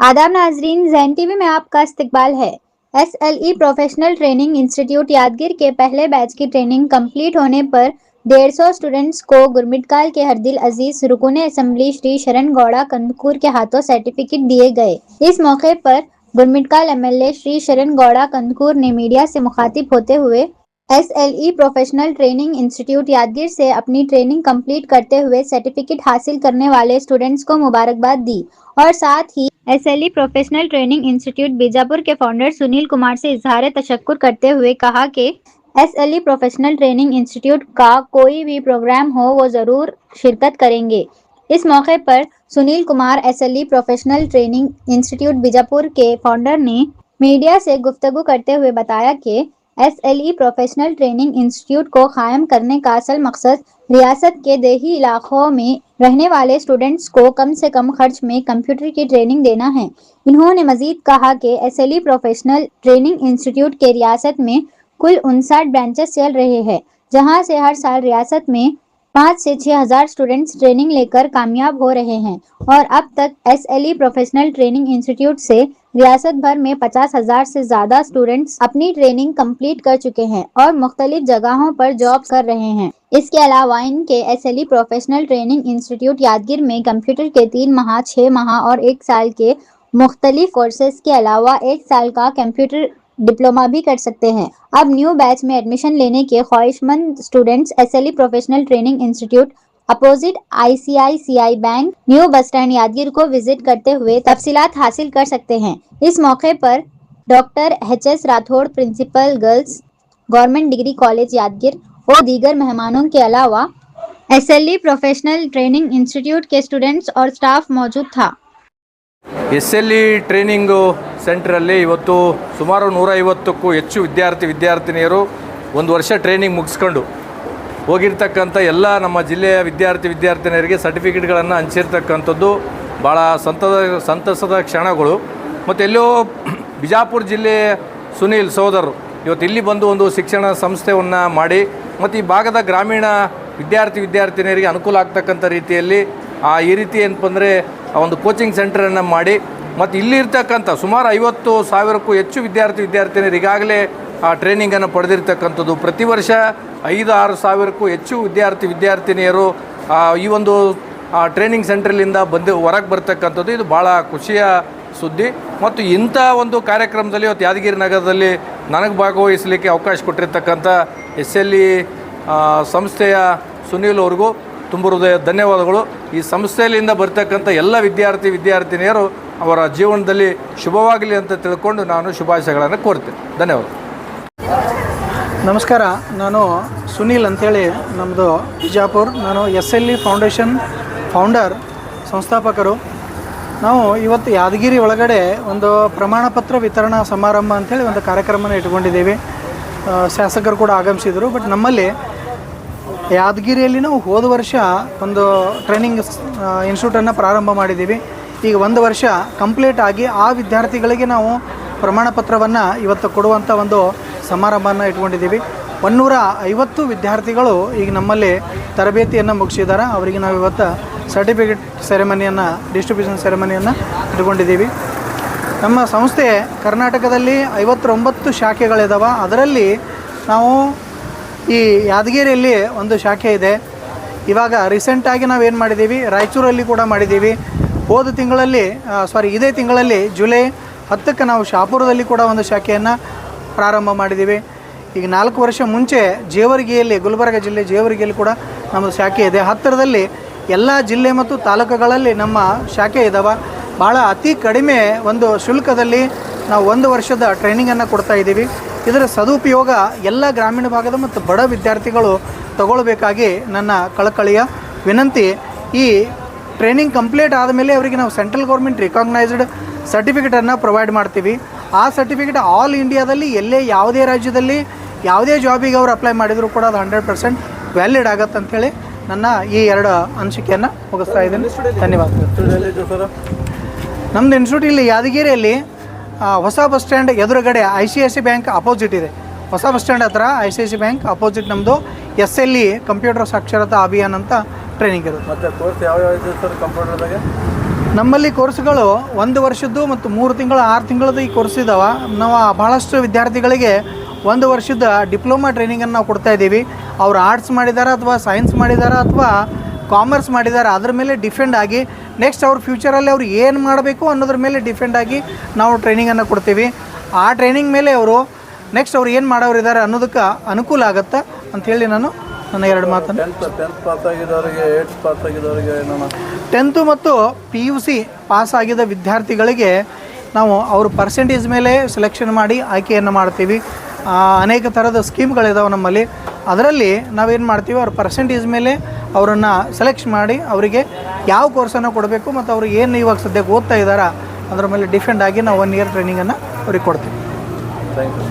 आदाब नाजरीन, ज़ैन टीवी में आपका इस्तकबाल है। SLE professional training institute Yadgir के पहले बैच की ट्रेनिंग कंप्लीट होने पर 150 स्टूडेंट्स को गुरमिटकाल के हरदिल अजीज रुकून असेंबली श्री शरण गौड़ा कंदकूर के हाथों सर्टिफिकेट दिए गए। इस मौके पर गुरमिटकाल MLA श्री शरण गौड़ा कंदकूर ने मीडिया से मुखातिब होते हुए SLE professional training institute Yadgir से अपनी ट्रेनिंग कंप्लीट करते हुए सर्टिफिकेट हासिल करने वाले स्टूडेंट्स को मुबारकबाद दी और साथ ही SLE professional training institute Bijapur के फाउंडर सुनील कुमार से इजहार तशक्कुर करते हुए कहा कि SLE प्रोफेशनल ट्रेनिंग इंस्टीट्यूट का कोई भी प्रोग्राम हो वो ज़रूर शिरकत करेंगे। इस मौके पर Sunil Kumar SLE professional training institute Bijapur के फाउंडर ने मीडिया से गुफ्तगू करते हुए बताया कि SLE प्रोफेशनल ट्रेनिंग इंस्टीट्यूट को कायम करने का असल मकसद रियासत के देही इलाकों में रहने वाले स्टूडेंट्स को कम से कम खर्च में कंप्यूटर की ट्रेनिंग देना है। इन्होंने मजीद कहा कि SLE प्रोफेशनल ट्रेनिंग इंस्टीट्यूट के रियासत में कुल 59 ब्रांचेस चल रहे हैं, जहां से हर साल रियासत में 5 से 6 हज़ार स्टूडेंट्स ट्रेनिंग लेकर कामयाब हो रहे हैं और अब तक SLE प्रोफेशनल ट्रेनिंग इंस्टीट्यूट से रियासत भर में 50,000 से ज़्यादा स्टूडेंट्स अपनी ट्रेनिंग कंप्लीट कर चुके हैं और मुख्तलिफ जगहों पर जॉब कर रहे हैं। इसके अलावा इनके SLE professional training institute Yadgir में कंप्यूटर के 3 माह, 6 माह और 1 साल के मुख्तलिफ कोर्सेज के अलावा 1 साल का कंप्यूटर डिप्लोमा भी कर सकते हैं। अब न्यू बैच में एडमिशन लेने के ख्वाहिशमंद students SLE professional training institute opposite ICICI bank new bus stand Yadgir को विजिट करते हुए तफसीलात हासिल कर सकते हैं। इस मौके पर doctor HS Rathore, principal girls government degree college Yadgir और दीगर मेहमानों के अलावा SLE प्रोफेशनल ट्रेनिंग इंस्टीट्यूट के स्टूडेंट्स और स्टाफ मौजूद था। SLE ಟ್ರೈನಿಂಗು ಸೆಂಟ್ರಲ್ಲಿ ಇವತ್ತು ಸುಮಾರು 150ಕ್ಕೂ ಹೆಚ್ಚು ವಿದ್ಯಾರ್ಥಿನಿಯರು ಒಂದು ವರ್ಷ ಟ್ರೈನಿಂಗ್ ಮುಗಿಸ್ಕೊಂಡು ಹೋಗಿರ್ತಕ್ಕಂಥ ಎಲ್ಲ ನಮ್ಮ ಜಿಲ್ಲೆಯ ವಿದ್ಯಾರ್ಥಿನಿಯರಿಗೆ ಸರ್ಟಿಫಿಕೇಟ್ಗಳನ್ನು ಹಂಚಿರ್ತಕ್ಕಂಥದ್ದು ಭಾಳ ಸಂತಸದ ಕ್ಷಣಗಳು. ಮತ್ತು ಎಲ್ಲೋ ಬಿಜಾಪುರ ಜಿಲ್ಲೆಯ ಸುನೀಲ್ ಸೋದರರು ಇವತ್ತು ಇಲ್ಲಿ ಬಂದು ಒಂದು ಶಿಕ್ಷಣ ಸಂಸ್ಥೆಯನ್ನು ಮಾಡಿ ಮತ್ತು ಈ ಭಾಗದ ಗ್ರಾಮೀಣ ವಿದ್ಯಾರ್ಥಿನಿಯರಿಗೆ ಅನುಕೂಲ ಆಗ್ತಕ್ಕಂಥ ರೀತಿಯಲ್ಲಿ ಈ ರೀತಿ ಏನಪ್ಪ ಅಂದರೆ ಒಂದು ಕೋಚಿಂಗ್ ಸೆಂಟರನ್ನು ಮಾಡಿ ಮತ್ತು ಇಲ್ಲಿರ್ತಕ್ಕಂಥ ಸುಮಾರು 50,000ಕ್ಕೂ ಹೆಚ್ಚು ವಿದ್ಯಾರ್ಥಿನಿಯರು ಈಗಾಗಲೇ ಆ ಟ್ರೈನಿಂಗನ್ನು ಪಡೆದಿರ್ತಕ್ಕಂಥದ್ದು. ಪ್ರತಿ ವರ್ಷ 5-6 ಸಾವಿರಕ್ಕೂ ಹೆಚ್ಚು ವಿದ್ಯಾರ್ಥಿನಿಯರು ಈ ಒಂದು ಟ್ರೈನಿಂಗ್ ಸೆಂಟ್ರಲ್ಲಿಂದ ಹೊರಗೆ ಬರ್ತಕ್ಕಂಥದ್ದು ಇದು ಭಾಳ ಖುಷಿಯ ಸುದ್ದಿ. ಮತ್ತು ಇಂಥ ಒಂದು ಕಾರ್ಯಕ್ರಮದಲ್ಲಿ ಇವತ್ತು ಯಾದಗಿರಿ ನಗರದಲ್ಲಿ ನನಗೆ ಭಾಗವಹಿಸಲಿಕ್ಕೆ ಅವಕಾಶ ಕೊಟ್ಟಿರ್ತಕ್ಕಂಥ SLE ಸಂಸ್ಥೆಯ ಸುನೀಲ್ ಅವ್ರಿಗೂ ತುಂಬ ಹೃದಯ ಧನ್ಯವಾದಗಳು. ಈ ಸಂಸ್ಥೆಯಲ್ಲಿಂದ ಬರ್ತಕ್ಕಂಥ ಎಲ್ಲ ವಿದ್ಯಾರ್ಥಿನಿಯರು ಅವರ ಜೀವನದಲ್ಲಿ ಶುಭವಾಗಲಿ ಅಂತ ತಿಳ್ಕೊಂಡು ನಾನು ಶುಭಾಶಯಗಳನ್ನು ಕೋರ್ತೇನೆ. ಧನ್ಯವಾದ. ನಮಸ್ಕಾರ, ನಾನು ಸುನೀಲ್ ಅಂಥೇಳಿ, ನಮ್ಮದು ಬಿಜಾಪುರ್. ನಾನು SLE ಫೌಂಡೇಶನ್ ಫೌಂಡರ್, ಸಂಸ್ಥಾಪಕರು. ನಾವು ಇವತ್ತು ಯಾದಗಿರಿ ಒಳಗಡೆ ಒಂದು ಪ್ರಮಾಣ ಪತ್ರ ವಿತರಣಾ ಸಮಾರಂಭ ಅಂಥೇಳಿ ಒಂದು ಕಾರ್ಯಕ್ರಮನ ಇಟ್ಕೊಂಡಿದ್ದೀವಿ. ಶಾಸಕರು ಕೂಡ ಆಗಮಿಸಿದರು. ಬಟ್ ನಮ್ಮಲ್ಲಿ ಯಾದಗಿರಿಯಲ್ಲಿ ನಾವು ಹೋದ ವರ್ಷ ಒಂದು ಟ್ರೈನಿಂಗ್ ಇನ್ಸ್ಟಿಟ್ಯೂಟನ್ನು ಪ್ರಾರಂಭ ಮಾಡಿದ್ದೀವಿ. ಈಗ 1 ವರ್ಷ ಕಂಪ್ಲೀಟ್ ಆಗಿ ಆ ವಿದ್ಯಾರ್ಥಿಗಳಿಗೆ ನಾವು ಪ್ರಮಾಣ ಪತ್ರವನ್ನು ಇವತ್ತು ಕೊಡುವಂಥ ಒಂದು ಸಮಾರಂಭವನ್ನು ಇಟ್ಕೊಂಡಿದ್ದೀವಿ. 150 ವಿದ್ಯಾರ್ಥಿಗಳು ಈಗ ನಮ್ಮಲ್ಲಿ ತರಬೇತಿಯನ್ನು ಮುಗಿಸಿದ್ದಾರೆ. ಅವರಿಗೆ ನಾವು ಇವತ್ತು ಸರ್ಟಿಫಿಕೇಟ್ ಸೆರೆಮನಿಯನ್ನು, ಡಿಸ್ಟ್ರಿಬ್ಯೂಷನ್ ಸೆರೆಮನಿಯನ್ನು ಇಟ್ಕೊಂಡಿದ್ದೀವಿ. ನಮ್ಮ ಸಂಸ್ಥೆ ಕರ್ನಾಟಕದಲ್ಲಿ 59 ಶಾಖೆಗಳಿದ್ದಾವೆ. ಅದರಲ್ಲಿ ನಾವು ಈ ಯಾದಗಿರಿಯಲ್ಲಿ ಒಂದು ಶಾಖೆ ಇದೆ. ಇವಾಗ ರೀಸೆಂಟಾಗಿ ನಾವೇನು ಮಾಡಿದ್ದೀವಿ, ರಾಯಚೂರಲ್ಲಿ ಕೂಡ ಮಾಡಿದ್ದೀವಿ. ಇದೇ ತಿಂಗಳಲ್ಲಿ ಜುಲೈ 10ಕ್ಕೆ ನಾವು ಶಾಪುರದಲ್ಲಿ ಕೂಡ ಒಂದು ಶಾಖೆಯನ್ನು ಪ್ರಾರಂಭ ಮಾಡಿದ್ದೀವಿ. ಈಗ 4 ವರ್ಷ ಮುಂಚೆ ಜೇವರ್ಗಿಯಲ್ಲಿ, ಗುಲ್ಬರ್ಗ ಜಿಲ್ಲೆ ಜೇವರ್ಗಿಯಲ್ಲಿ ಕೂಡ ನಮ್ಮದು ಶಾಖೆ ಇದೆ. ಹತ್ತಿರದಲ್ಲಿ ಎಲ್ಲ ಜಿಲ್ಲೆ ಮತ್ತು ತಾಲೂಕುಗಳಲ್ಲಿ ನಮ್ಮ ಶಾಖೆ ಇದ್ದಾವೆ. ಭಾಳ ಅತಿ ಕಡಿಮೆ ಒಂದು ಶುಲ್ಕದಲ್ಲಿ ನಾವು 1 ವರ್ಷದ ಟ್ರೈನಿಂಗನ್ನು ಕೊಡ್ತಾಯಿದ್ದೀವಿ. ಇದರ ಸದುಪಯೋಗ ಎಲ್ಲ ಗ್ರಾಮೀಣ ಭಾಗದ ಮತ್ತು ಬಡ ವಿದ್ಯಾರ್ಥಿಗಳು ತಗೊಳ್ಬೇಕಾಗಿ ನನ್ನ ಕಳಕಳಿಯ ವಿನಂತಿ. ಈ ಟ್ರೈನಿಂಗ್ ಕಂಪ್ಲೀಟ್ ಆದಮೇಲೆ ಅವರಿಗೆ ನಾವು ಸೆಂಟ್ರಲ್ ಗೌರ್ಮೆಂಟ್ ರಿಕಾಗ್ನೈಸ್ಡ್ ಸರ್ಟಿಫಿಕೇಟನ್ನು ಪ್ರೊವೈಡ್ ಮಾಡ್ತೀವಿ. ಆ ಸರ್ಟಿಫಿಕೇಟ್ ಆಲ್ ಇಂಡಿಯಾದಲ್ಲಿ ಯಾವುದೇ ರಾಜ್ಯದಲ್ಲಿ ಯಾವುದೇ ಜಾಬಿಗೆ ಅವರು ಅಪ್ಲೈ ಮಾಡಿದರೂ ಕೂಡ ಅದು 100% ವ್ಯಾಲಿಡ್ ಆಗುತ್ತೆ ಅಂಥೇಳಿ ನನ್ನ ಈ 2 ಅನಿಸಿಕೆಯನ್ನು ಮುಗಿಸ್ತಾ ಇದ್ದೀನಿ. ಧನ್ಯವಾದಗಳು. ನಮ್ಮದು ಇನ್ಸ್ಟಿಟ್ಯೂಟ್ ಇಲ್ಲಿ ಯಾದಗಿರಿಯಲ್ಲಿ ಹೊಸ ಬಸ್ ಸ್ಟ್ಯಾಂಡ್ ಎದುರುಗಡೆ ICICI ಬ್ಯಾಂಕ್ ಅಪೋಸಿಟ್ ಇದೆ. ಹೊಸ ಬಸ್ ಸ್ಟ್ಯಾಂಡ್ ಹತ್ರ ICICI ಬ್ಯಾಂಕ್ ಅಪೋಸಿಟ್ ನಮ್ಮದು SLE ಕಂಪ್ಯೂಟರ್ ಸಾಕ್ಷರತಾ ಅಭಿಯಾನ ಅಂತ ಟ್ರೈನಿಂಗ್ ಇರುತ್ತೆ. ಮತ್ತು ಕೋರ್ಸ್ ಯಾವ ಇದೆ ಸರ್ ಕಂಪ್ಯೂಟರ್ದಾಗೆ? ನಮ್ಮಲ್ಲಿ ಕೋರ್ಸ್ಗಳು 1 ವರ್ಷದ್ದು ಮತ್ತು 3 ತಿಂಗಳು 6 ತಿಂಗಳದ್ದು ಈ ಕೋರ್ಸ್ ಇದ್ದಾವೆ. ನಾವು ಭಾಳಷ್ಟು ವಿದ್ಯಾರ್ಥಿಗಳಿಗೆ 1 ವರ್ಷದ ಡಿಪ್ಲೊಮಾ ಟ್ರೈನಿಂಗನ್ನು ನಾವು ಕೊಡ್ತಾ ಇದ್ದೀವಿ. ಅವ್ರು ಆರ್ಟ್ಸ್ ಮಾಡಿದಾರ ಅಥವಾ ಸೈನ್ಸ್ ಮಾಡಿದಾರ ಅಥವಾ ಕಾಮರ್ಸ್ ಮಾಡಿದ್ದಾರೆ, ಅದ್ರ ಮೇಲೆ ಡಿಪೆಂಡ್ ಆಗಿ ನೆಕ್ಸ್ಟ್ ಅವ್ರ ಫ್ಯೂಚರಲ್ಲಿ ಅವ್ರು ಏನು ಮಾಡಬೇಕು ಅನ್ನೋದ್ರ ಮೇಲೆ ಡಿಪೆಂಡ್ ಆಗಿ ನಾವು ಟ್ರೈನಿಂಗನ್ನು ಕೊಡ್ತೀವಿ. ಆ ಟ್ರೈನಿಂಗ್ ಮೇಲೆ ಅವರು ನೆಕ್ಸ್ಟ್ ಅವ್ರು ಏನು ಮಾಡೋರಿದ್ದಾರೆ ಅನ್ನೋದಕ್ಕೆ ಅನುಕೂಲ ಆಗುತ್ತೆ ಅಂಥೇಳಿ ನಾನು ನನ್ನ 2 ಮಾತನ್ನು. 10th pass ಆಗಿದ್ದವರಿಗೆ 8th pass ಆಗಿದ್ದವರಿಗೆ 10th ಮತ್ತು PUC ಪಾಸ್ ಆಗಿದ್ದ ವಿದ್ಯಾರ್ಥಿಗಳಿಗೆ ನಾವು ಅವ್ರ ಪರ್ಸೆಂಟೇಜ್ ಮೇಲೆ ಸೆಲೆಕ್ಷನ್ ಮಾಡಿ ಆಯ್ಕೆಯನ್ನು ಮಾಡ್ತೀವಿ. ಅನೇಕ ಥರದ ಸ್ಕೀಮ್ಗಳಿದಾವೆ ನಮ್ಮಲ್ಲಿ. ಅದರಲ್ಲಿ ನಾವೇನು ಮಾಡ್ತೀವಿ, ಅವ್ರ ಪರ್ಸೆಂಟೇಜ್ ಮೇಲೆ ಅವರನ್ನು ಸೆಲೆಕ್ಟ್ ಮಾಡಿ ಅವರಿಗೆ ಯಾವ ಕೋರ್ಸನ್ನು ಕೊಡಬೇಕು ಮತ್ತು ಅವ್ರು ಏನು ಇವಾಗ ಸದ್ಯಕ್ಕೆ ಓದ್ತಾ ಇದ್ದಾರಾ ಅದ್ರ ಮೇಲೆ ಡಿಪೆಂಡ್ ಆಗಿ ನಾವು 1 ಇಯರ್ ಟ್ರೈನಿಂಗನ್ನು ಅವ್ರಿಗೆ ಕೊಡ್ತೀವಿ. Thank you.